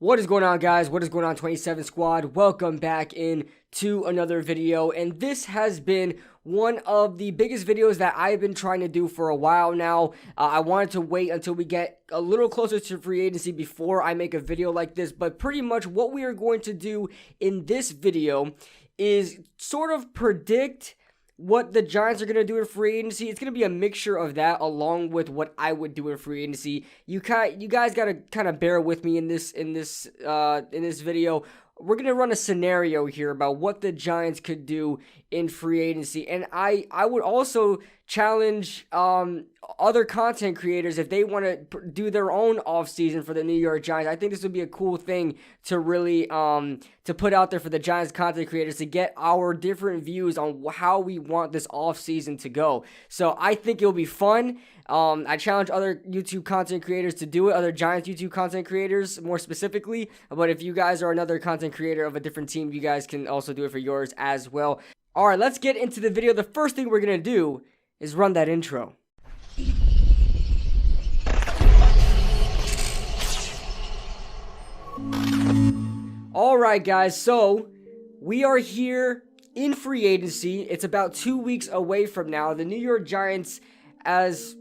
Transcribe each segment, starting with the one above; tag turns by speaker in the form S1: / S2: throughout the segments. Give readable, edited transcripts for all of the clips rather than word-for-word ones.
S1: What is going on, guys? What is going on, 27 Squad? Welcome back in to another video, and this has been one of the biggest videos that I've been trying to do for a while now. I wanted to wait until we get a little closer to free agency before I make a video like this, but pretty much what we are going to do in this video is sort of predict what the Giants are going to do in free agency. It's going to be a mixture of that along with what I would do in free agency. You guys got to kind of bear with me in this video. We're going to run a scenario here about what the Giants could do in free agency. And I would also challenge other content creators if they want to do their own offseason for the New York Giants. I think this would be a cool thing to really to put out there for the Giants content creators to get our different views on how we want this offseason to go. So I think it'll be fun. I challenge other YouTube content creators to do it, other Giants YouTube content creators more specifically. But if you guys are another content creator of a different team, you guys can also do it for yours as well. All right, let's get into the video. The first thing we're going to do is run that intro. All right, guys, so we are here in free agency. It's about 2 weeks away from now. The New York Giants, as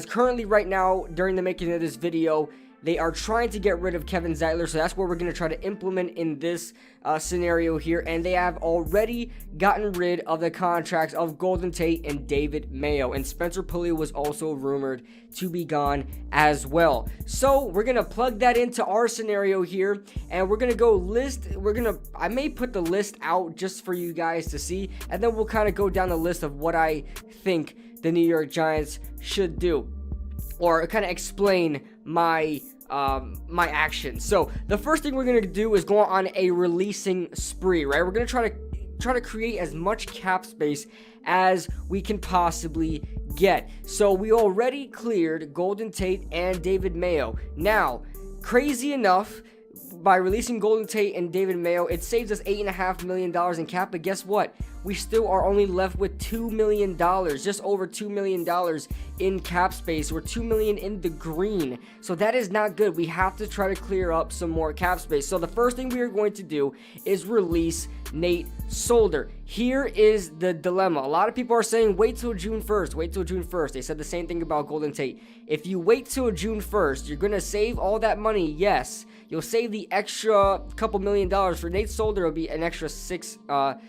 S1: currently right now during the making of this video, they are trying to get rid of Kevin Zeitler, so that's what we're going to try to implement in this scenario here, and they have already gotten rid of the contracts of Golden Tate and David Mayo, and Spencer Pulley was also rumored to be gone as well. So we're going to plug that into our scenario here, and we're going to go I may put the list out just for you guys to see, and then we'll kind of go down the list of what I think the New York Giants should do, or kind of explain my actions. So the first thing we're going to do is go on a releasing spree, right? We're going to try to create as much cap space as we can possibly get. So we already cleared Golden Tate and David Mayo. Now, crazy enough, by releasing Golden Tate and David Mayo, it saves us $8.5 million in cap, but guess what? We still are only left with $2 million, just over $2 million in cap space. We're $2 million in the green, so that is not good. We have to try to clear up some more cap space. So the first thing we are going to do is release Nate Solder. Here is the dilemma. A lot of people are saying wait till June 1st, wait till June 1st. They said the same thing about Golden Tate. If you wait till June 1st, you're going to save all that money, yes. You'll save the extra couple $1 million. For Nate Solder, it'll be an extra $6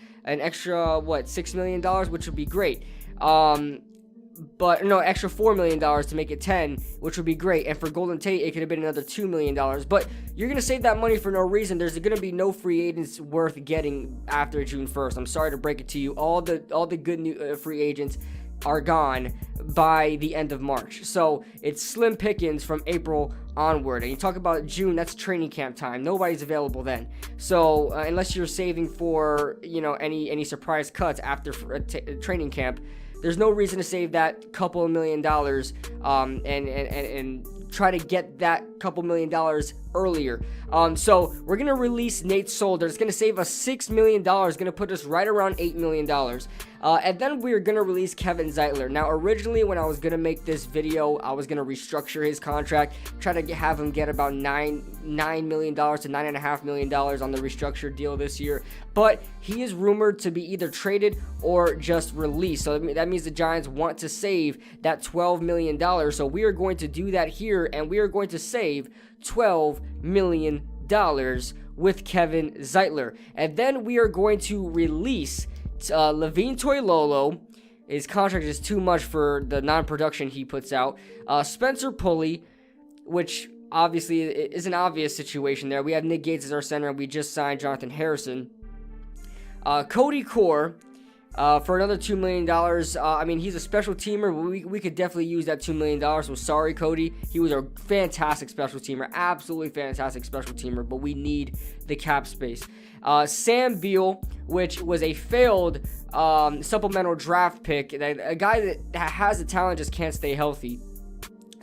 S1: million, which would be great. But no, extra $4 million to make it 10, which would be great. And for Golden Tate, it could have been another $2 million. But you're gonna save that money for no reason. There's gonna be no free agents worth getting after June 1st. I'm sorry to break it to you. All the good new free agents are gone by the end of March. So it's slim pickings from April onward. And you talk about June, that's training camp time. Nobody's available then. So unless you're saving for, any surprise cuts after training camp, there's no reason to save that couple $1 million and try to get that couple $1 million earlier. So we're going to release Nate Solder. It's going to save us $6 million, going to put us right around $8 million. And then we're going to release Kevin Zeitler. Now, originally, when I was going to make this video, I was going to restructure his contract, try to have him get about $9 million to $9.5 million on the restructured deal this year. But he is rumored to be either traded or just released. So that means the Giants want to save that $12 million. So we are going to do that here, and we are going to save $12 million with Kevin Zeitler. And then we are going to release Levine Toilolo. His contract is too much for the non-production he puts out. Spencer Pulley, which obviously is an obvious situation there. We have Nick Gates as our center, and we just signed Jonathan Harrison. Cody Core, for another $2 million. I mean, he's a special teamer, but we could definitely use that $2 million. So sorry, Cody. He was a fantastic special teamer, absolutely fantastic special teamer, but we need the cap space. Sam Beal, which was a failed supplemental draft pick, a guy that has the talent, just can't stay healthy.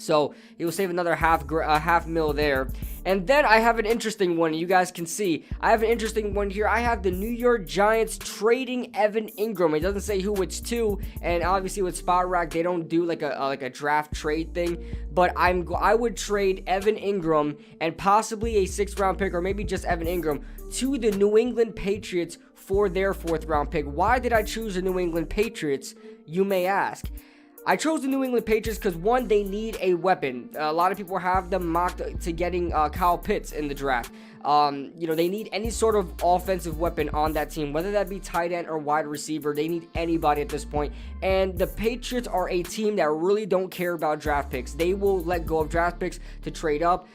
S1: So he will save another half mil there. And then I have an interesting one. You guys can see I have an interesting one here. I have the New York Giants trading Evan Ingram. It doesn't say who it's to, and obviously with Spot Rack they don't do like a draft trade thing. But I would trade Evan Ingram and possibly a 6th round pick, or maybe just Evan Ingram, to the New England Patriots for their 4th round pick. Why did I choose the New England Patriots, you may ask? I chose the New England Patriots because, one, they need a weapon. A lot of people have them mocked to getting Kyle Pitts in the draft. They need any sort of offensive weapon on that team, whether that be tight end or wide receiver. They need anybody at this point. And the Patriots are a team that really don't care about draft picks. They will let go of draft picks to trade up,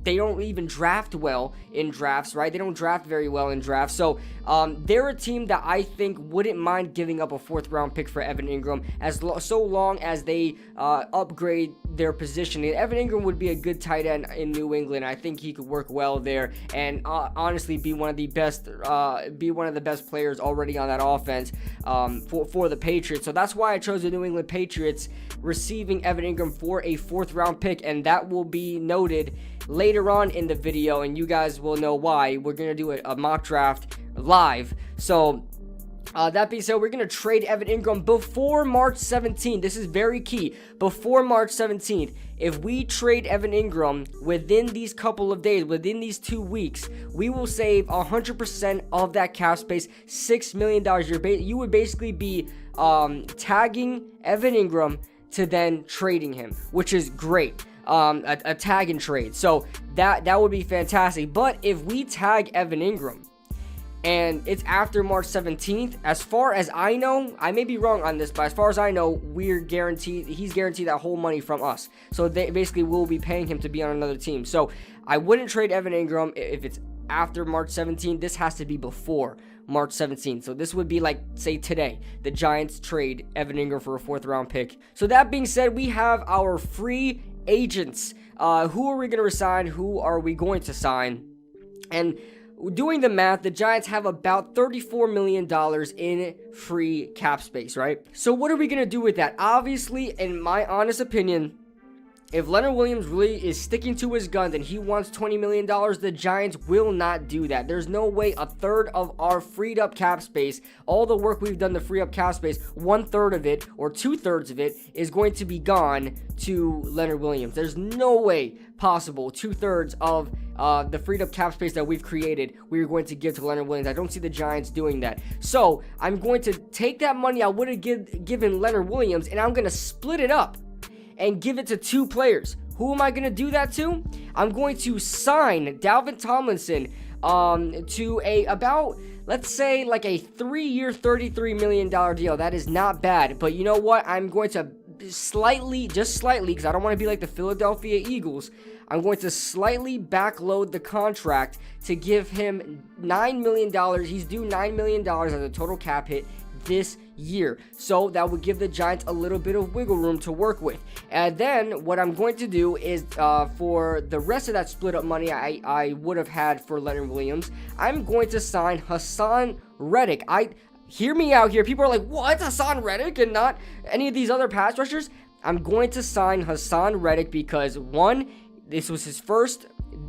S1: they don't even draft well in drafts, right? They don't draft very well in drafts. So they're a team that I think wouldn't mind giving up a 4th round pick for Evan Ingram so long as they upgrade their position. And Evan Ingram would be a good tight end in New England. I think he could work well there and honestly be one of the best players already on that offense for the Patriots. So that's why I chose the New England Patriots receiving Evan Ingram for a 4th round pick, and that will be noted later on in the video, and you guys will know why. We're going to do a mock draft live. So that being said, we're going to trade Evan Ingram before March 17th. This is very key. Before March 17th, if we trade Evan Ingram within these couple of days, within these 2 weeks, we will save 100% of that cap space, $6 million. You would basically be tagging Evan Ingram to then trading him, which is great. A tag and trade. So that would be fantastic. But if we tag Evan Ingram and it's after March 17th, as far as I know, I may be wrong on this, but as far as I know, he's guaranteed that whole money from us. So they basically will be paying him to be on another team. So I wouldn't trade Evan Ingram if it's after March 17th. This has to be before March 17th. So this would be like, say today, the Giants trade Evan Ingram for a 4th round pick. So that being said, we have our free agents. Who are we going to resign? Who are we going to sign? And doing the math, the Giants have about $34 million in free cap space, right? So what are we going to do with that? Obviously, in my honest opinion, if Leonard Williams really is sticking to his guns and he wants $20 million, the Giants will not do that. There's no way a third of our freed up cap space, all the work we've done to free up cap space, 1/3 of it or 2/3 of it is going to be gone to Leonard Williams. There's no way possible 2/3 of the freed up cap space that we've created, we're going to give to Leonard Williams. I don't see the Giants doing that. So I'm going to take that money I would have given Leonard Williams and I'm going to split it up and give it to 2 players. Who am I going to do that to? I'm going to sign Dalvin Tomlinson to let's say like a 3-year, $33 million deal. That is not bad. But you know what? I'm going to just slightly, because I don't want to be like the Philadelphia Eagles, I'm going to slightly backload the contract to give him $9 million. He's due $9 million as a total cap hit this year. So that would give the Giants a little bit of wiggle room to work with. And then what I'm going to do is for the rest of that split up money I would have had for Leonard Williams, I'm going to sign Hassan Reddick. Hear me out here. People are like, what? Hassan Reddick and not any of these other pass rushers? I'm going to sign Hassan Reddick because, one,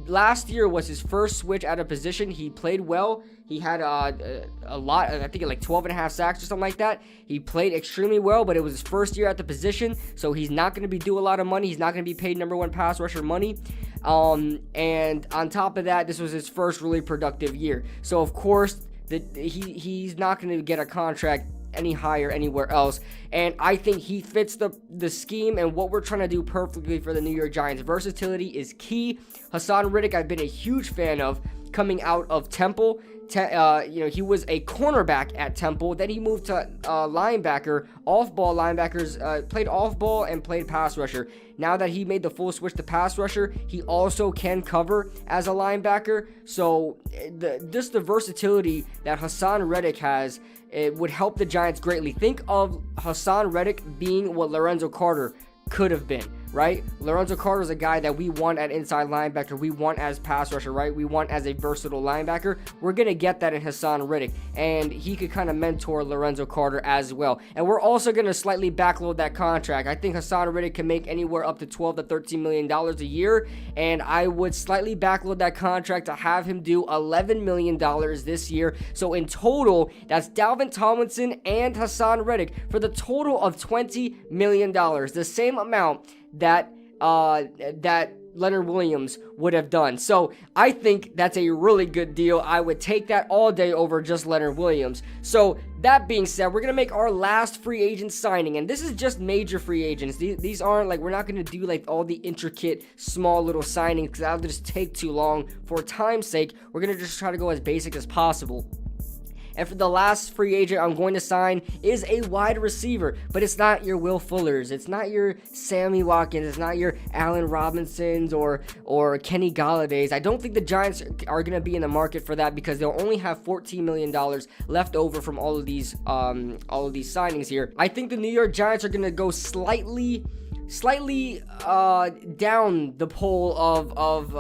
S1: last year was his first switch out of position. He played well. He had a lot, I think like 12.5 sacks or something like that. He played extremely well, but it was his first year at the position, so he's not going to be due a lot of money. He's not going to be paid number 1 pass rusher money. And on top of that, this was his first really productive year. So, of course, he's not going to get a contract any higher anywhere else, and I think he fits the scheme and what we're trying to do perfectly for the New York Giants. Versatility is key. Hassan Reddick, I've been a huge fan of coming out of Temple. He was a cornerback at Temple, then he moved to linebacker, off-ball linebackers, played off-ball and played pass rusher. Now that he made the full switch to pass rusher, he also can cover as a linebacker. So just the versatility that Hassan Reddick has, it would help the Giants greatly. Think of Hassan Reddick being what Lorenzo Carter could have been. right? Lorenzo Carter is a guy that we want at inside linebacker. We want as pass rusher, right? We want as a versatile linebacker. We're going to get that in Hassan Riddick, and he could kind of mentor Lorenzo Carter as well. And we're also going to slightly backload that contract. I think Hassan Riddick can make anywhere up to $12 to $13 million a year, and I would slightly backload that contract to have him do $11 million this year. So in total, that's Dalvin Tomlinson and Hassan Riddick for the total of $20 million, the same amount that Leonard Williams would have done. So I think that's a really good deal. I would take that all day over just Leonard Williams. So that being said, we're going to make our last free agent signing, and this is just major free agents. These aren't like, we're not going to do like all the intricate small little signings because that'll just take too long. For time's sake, we're going to just try to go as basic as possible. And for the last free agent I'm going to sign is a wide receiver, but it's not your Will Fullers, it's not your Sammy Watkins, it's not your Allen Robinsons or Kenny Galladay's. I don't think the Giants are going to be in the market for that because they'll only have $14 million left over from all of these signings here. I think the New York Giants are going to go slightly down the pole of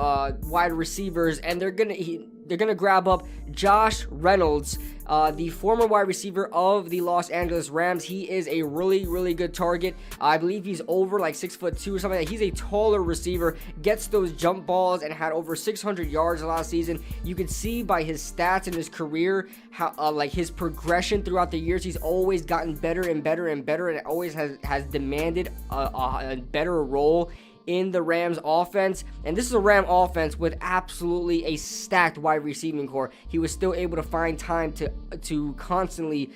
S1: wide receivers, and they're gonna grab up Josh Reynolds, the former wide receiver of the Los Angeles Rams. He is a really good target. I believe he's over like 6'2" or something like that. He's a taller receiver, gets those jump balls, and had over 600 yards last season. You can see by his stats in his career how like his progression throughout the years. He's always gotten better and better and better, and always has demanded a better role in the Rams offense. And this is a Ram offense with absolutely a stacked wide receiving core. He was still able to find time to constantly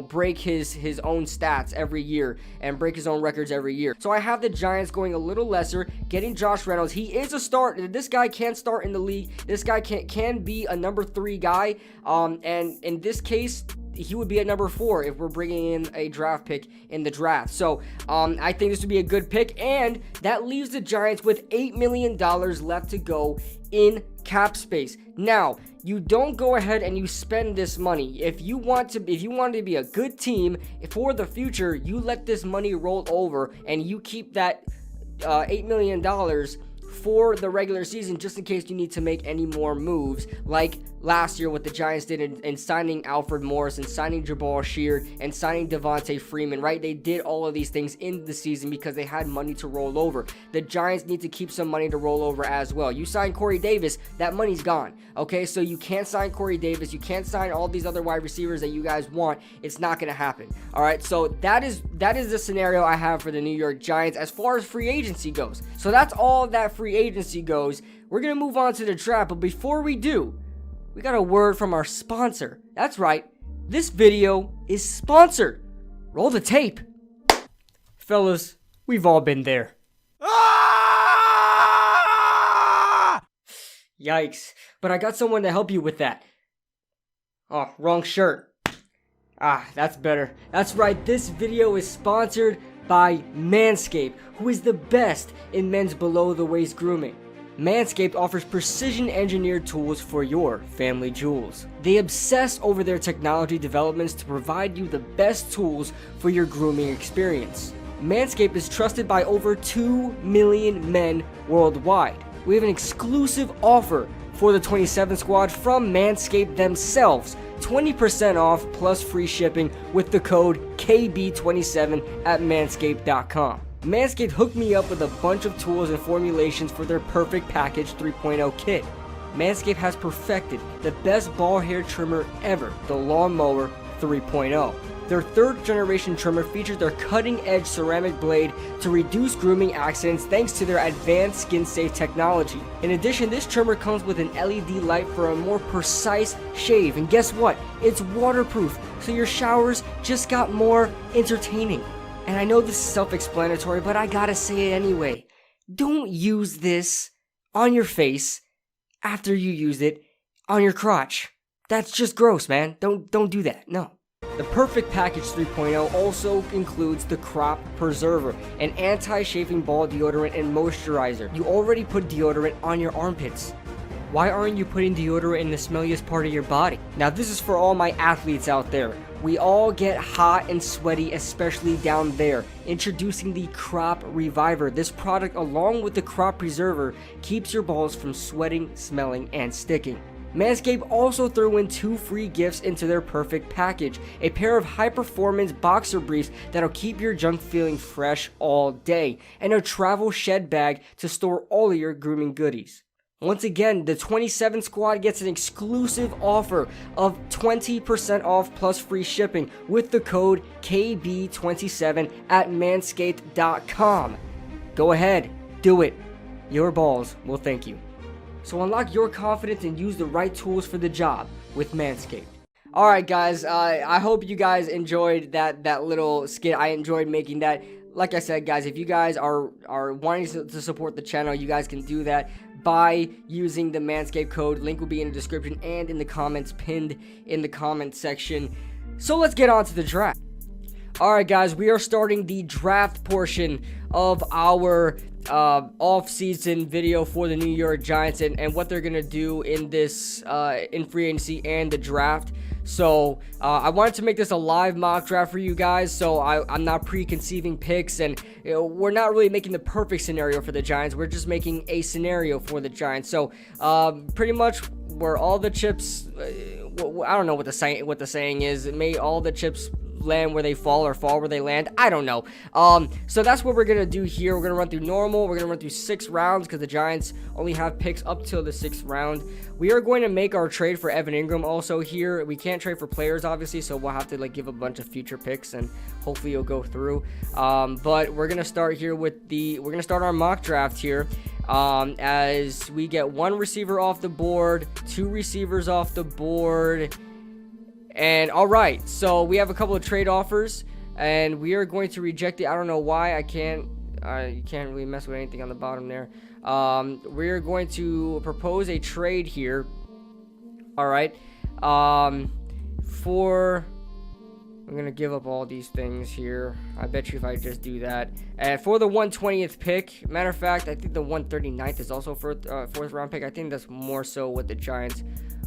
S1: break his own stats every year and break his own records every year. So I have the Giants going a little lesser, getting Josh Reynolds. He is a start. This guy can start in the league. This guy can be a number 3 guy, and in this case he would be at number 4 if we're bringing in a draft pick in the draft. So I think this would be a good pick, and that leaves the Giants with $8 million left to go in cap space. Now, you don't go ahead and you spend this money. If you want to be a good team for the future, you let this money roll over and you keep that $8 million for the regular season, just in case you need to make any more moves, like last year what the Giants did in signing Alfred Morris and signing Jabal Sheard and signing Devontae Freeman, right? They did all of these things in the season because they had money to roll over. The Giants need to keep some money to roll over as well. You sign Corey Davis, that money's gone, okay? So you can't sign Corey Davis, you can't sign all these other wide receivers that you guys want. It's not going to happen, all right? So that is the scenario I have for the New York Giants as far as free agency goes. So that's all that free agency goes. We're going to move on to the draft, but before we do, we got a word from our sponsor. That's right, this video is sponsored. Roll the tape. Fellas, we've all been there. Ah! Yikes, but I got someone to help you with that. Oh, wrong shirt. Ah, that's better. That's right, this video is sponsored by Manscaped, who is the best in men's below-the-waist grooming. Manscaped offers precision-engineered tools for your family jewels. They obsess over their technology developments to provide you the best tools for your grooming experience. Manscaped is trusted by over 2 million men worldwide. We have an exclusive offer for the 27 squad from Manscaped themselves. 20% off plus free shipping with the code KB27 at manscaped.com. Manscaped hooked me up with a bunch of tools and formulations for their Perfect Package 3.0 kit. Manscaped has perfected the best ball hair trimmer ever, the Lawnmower 3.0. Their 3rd generation trimmer features their cutting-edge ceramic blade to reduce grooming accidents thanks to their advanced skin-safe technology. In addition, this trimmer comes with an LED light for a more precise shave, and guess what? It's waterproof, so your showers just got more entertaining. And I know this is self-explanatory, but I gotta say it anyway. Don't use this on your face after you use it on your crotch. That's just gross, man. Don't do that. No. The Perfect Package 3.0 also includes the Crop Preserver, an anti-chafing ball deodorant and moisturizer. You already put deodorant on your armpits. Why aren't you putting deodorant in the smelliest part of your body? Now, this is for all my athletes out there. We all get hot and sweaty, especially down there. Introducing the Crop Reviver. This product, along with the Crop Preserver, keeps your balls from sweating, smelling, and sticking. Manscaped also threw in 2 free gifts into their perfect package. A pair of high-performance boxer briefs that'll keep your junk feeling fresh all day. And a travel shed bag to store all of your grooming goodies. Once again, the 27 squad gets an exclusive offer of 20% off plus free shipping with the code KB27 at manscaped.com. Go ahead, do it. Your balls will thank you. So unlock your confidence and use the right tools for the job with Manscaped. Alright guys, I hope you guys enjoyed that little skit. I enjoyed making that. Like I said, guys, if you guys are wanting to support the channel, you guys can do that by using the Manscaped code. Link will be in the description and in the comments, pinned in the comment section. So let's get on to the draft. Alright guys, we are starting the draft portion of our off-season video for the New York Giants and what they're gonna do in this in free agency and the draft. So I wanted to make this a live mock draft for you guys, so I'm not preconceiving picks, and we're not really making the perfect scenario for the Giants. We're just making a scenario for the Giants. So pretty much where all the chips, I don't know what the saying is. It may all the chips land where they fall or fall where they land. I don't know. So that's what we're gonna do here. We're gonna run through normal. We're gonna run through 6 rounds because the Giants only have picks up till the 6th round. We are going to make our trade for Evan Ingram also here. We can't trade for players obviously, so we'll have to give a bunch of future picks and hopefully it'll go through. But we're gonna start here with we're gonna start our mock draft here. As we get 1 receiver off the board, 2 receivers off the board. And alright, so we have a couple of trade offers, and we are going to reject it. I don't know why. You can't really mess with anything on the bottom there. We're going to propose a trade here. Alright. I'm gonna give up all these things here. I bet you if I just do that. And for the 120th pick, matter of fact, I think the 139th is also for 4th round pick. I think that's more so what the Giants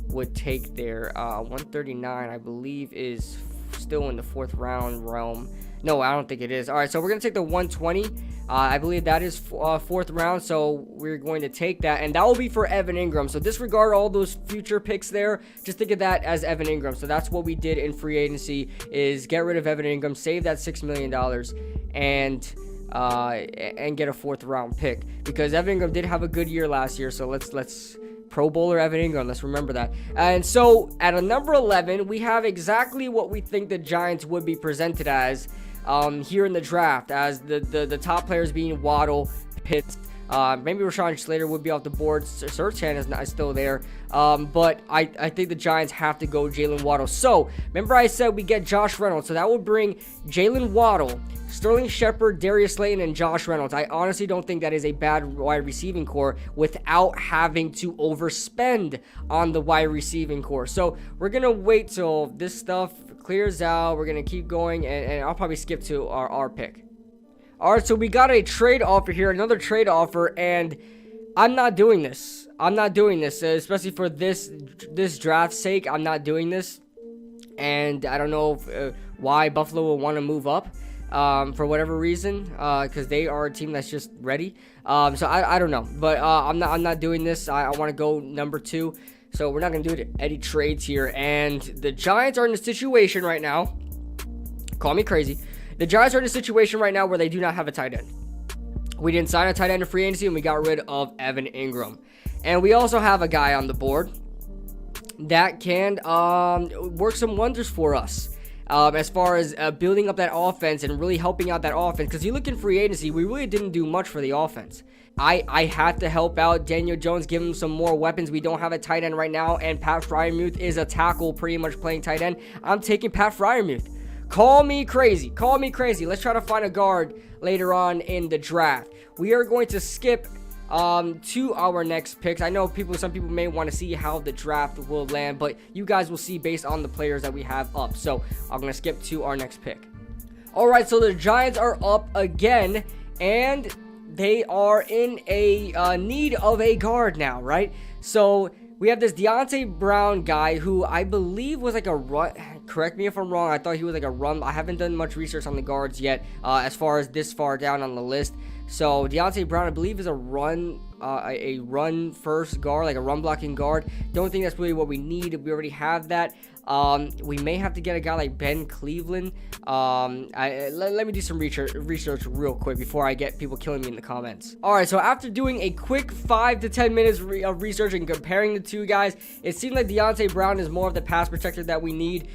S1: would take there. 139 I believe is still in the 4th round realm. No, I don't think it is. All right, so we're gonna take the 120. I believe that is 4th round, so we're going to take that, and that will be for Evan Ingram. So disregard all those future picks there. Just think of that as Evan Ingram. So that's what we did in free agency, is get rid of Evan Ingram, save that $6 million, and get a 4th round pick, because Evan Ingram did have a good year last year. So let's Pro Bowler Evan Ingram, let's remember that. And so at a number 11, we have exactly what we think the Giants would be presented as here in the draft, as the top players being Waddle, Pitts, maybe Rashawn Slater would be off the board. Surtain is still there, but I think the Giants have to go Jaylen Waddle. So remember I said we get Josh Reynolds, so that would bring Jaylen Waddle, Sterling Shepard, Darius Slayton, and Josh Reynolds. I honestly don't think that is a bad wide receiving core without having to overspend on the wide receiving core. So we're going to wait till this stuff clears out. We're going to keep going, and I'll probably skip to our pick. All right, so we got a trade offer here, another trade offer, and I'm not doing this. I'm not doing this, especially for this draft's sake. I'm not doing this, and I don't know why Buffalo will want to move up. For whatever reason, because they are a team that's just ready. So I don't know, but I'm not doing this. I want to go number 2, so we're not gonna do any trades here. And the Giants are in a situation right now. Call me crazy. The Giants are in a situation right now where they do not have a tight end. We didn't sign a tight end in free agency, and we got rid of Evan Ingram. And we also have a guy on the board that can work some wonders for us. As far as building up that offense and really helping out that offense, because you look in free agency, we really didn't do much for the offense. I had to help out Daniel Jones, give him some more weapons. We don't have a tight end right now, and Pat Freiermuth is a tackle pretty much playing tight end. I'm taking Pat Freiermuth. Call me crazy. Call me crazy. Let's try to find a guard later on in the draft. We are going to skip to our next picks. I know some people may want to see how the draft will land, but you guys will see based on the players that we have up. So I'm going to skip to our next pick. All right, so the Giants are up again, and they are in a need of a guard now, right? So we have this Deontay Brown guy who I believe was like a run. Correct me if I'm wrong. I thought he was like a run. I haven't done much research on the guards yet, as far as this far down on the list. So Deontay Brown, I believe, is a run first guard, like a run blocking guard. Don't think that's really what we need. We already have that. We may have to get a guy like Ben Cleveland. Let me do some research real quick before I get people killing me in the comments. All right, so after doing a quick 5 to 10 minutes of research and comparing the two guys, it seemed like Deontay Brown is more of the pass protector that we need.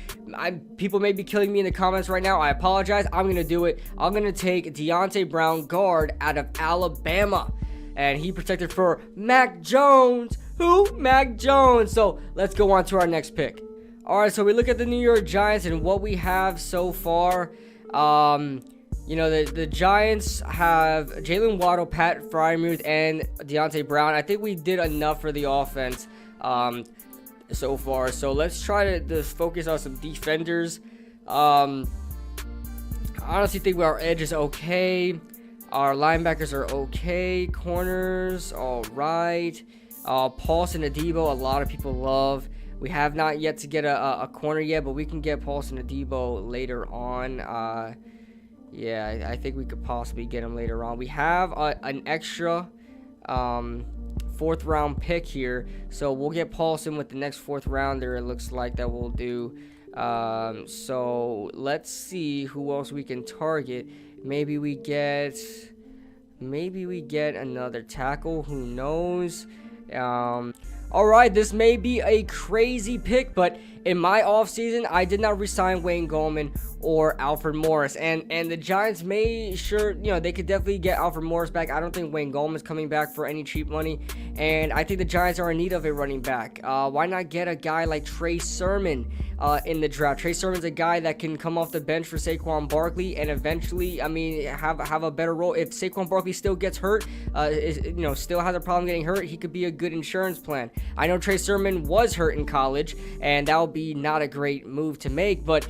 S1: People may be killing me in the comments right now. I apologize. I'm going to do it. I'm going to take Deontay Brown, guard out of Alabama. And he protected for Mac Jones. Who? Mac Jones. So let's go on to our next pick. All right, so we look at the New York Giants and what we have so far. You know, the Giants have Jaylen Waddle, Pat Freiermuth, and Deontay Brown. I think we did enough for the offense so far. So let's try to just focus on some defenders. I honestly think our edge is okay. Our linebackers are okay. Corners, all right. Paulson Adebo, a lot of people love. We have not yet to get a corner yet, but we can get Paulson Adebo later on. Yeah, I think we could possibly get him later on. We have an extra 4th round pick here, so we'll get Paulson with the next 4th rounder. It looks like that we'll do. So let's see who else we can target. Maybe we get another tackle. Who knows? All right, this may be a crazy pick, but in my offseason, I did not resign Wayne Gallman or Alfred Morris, and the Giants may they could definitely get Alfred Morris back. I don't think Wayne Gallman's coming back for any cheap money, and I think the Giants are in need of a running back. Why not get a guy like Trey Sermon in the draft? Trey Sermon's a guy that can come off the bench for Saquon Barkley and eventually, have a better role. If Saquon Barkley still gets hurt, still has a problem getting hurt, he could be a good insurance plan. I know Trey Sermon was hurt in college, and that would be not a great move to make, but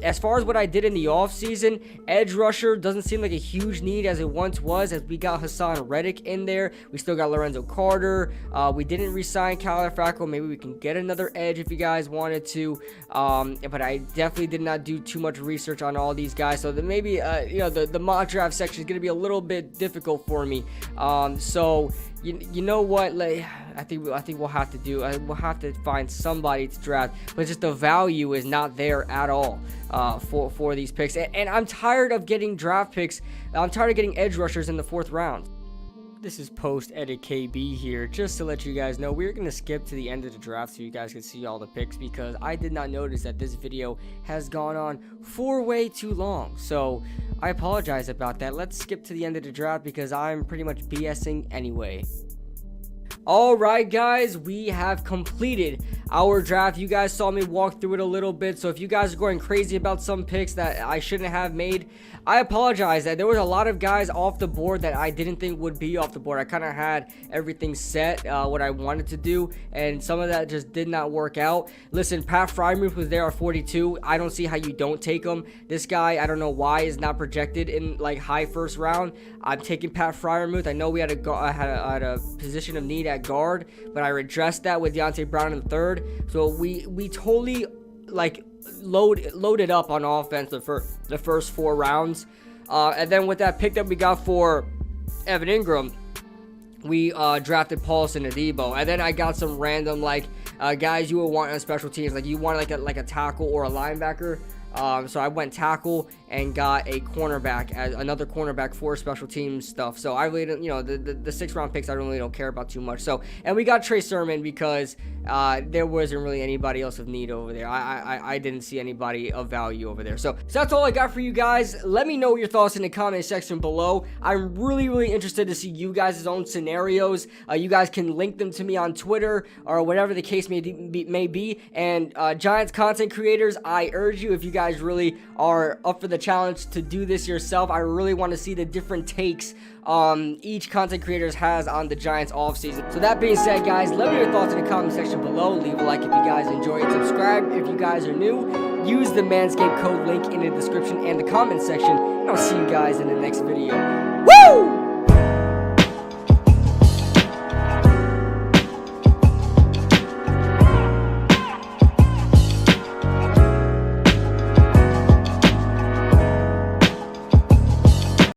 S1: as far as what I did in the offseason, edge rusher doesn't seem like a huge need as it once was, as we got Hassan Reddick in there. We still got Lorenzo Carter. We didn't re-sign Kyler Fackrell. Maybe we can get another edge if you guys wanted to, but I definitely did not do too much research on all these guys, so that maybe the mock draft section is going to be a little bit difficult for me. So you know what, I think we'll have to find somebody to draft, but just the value is not there at all for these picks, and I'm tired of getting draft picks. I'm tired of getting edge rushers in the 4th round. This is post-edit KB here, just to let you guys know we're going to skip to the end of the draft so you guys can see all the picks, because I did not notice that this video has gone on for way too long, so I apologize about that. Let's skip to the end of the draft because I'm pretty much BSing anyway. Alright guys, we have completed our draft. You guys saw me walk through it a little bit, so if you guys are going crazy about some picks that I shouldn't have made, I apologize. That there was a lot of guys off the board that I didn't think would be off the board. I kind of had everything set, what I wanted to do, and some of that just did not work out. Listen, Pat Freiermuth was there at 42. I don't see how you don't take him. This guy, I don't know why, is not projected in like high 1st round. I'm taking Pat Freiermuth. I know we had a position of need at guard, but I redressed that with Deontay Brown in the 3rd. So we totally loaded up on offense for the first 4 rounds, and then with that pick that we got for Evan Ingram, we drafted Paulson Adebo, and then I got some random guys you would want on special teams, like you want like a tackle or a linebacker. So I went tackle and got a cornerback, another cornerback for special teams stuff. So I really don't, the 6th round picks I really don't care about too much. So, and we got Trey Sermon because there wasn't really anybody else of need over there. I didn't see anybody of value over there. So that's all I got for you guys. Let me know your thoughts in the comment section below. I'm really interested to see you guys' own scenarios. You guys can link them to me on Twitter or whatever the case may be. And Giants content creators, I urge you, if you guys really are up for the challenge, to do this yourself. I really want to see the different takes each content creators has on the Giants offseason. So that being said, guys, let me know your thoughts in the comment section below. Leave a like if you guys enjoy it. Subscribe if you guys are new. Use the Manscaped code link in the description and the comment section. And I'll see you guys in the next video. Woo!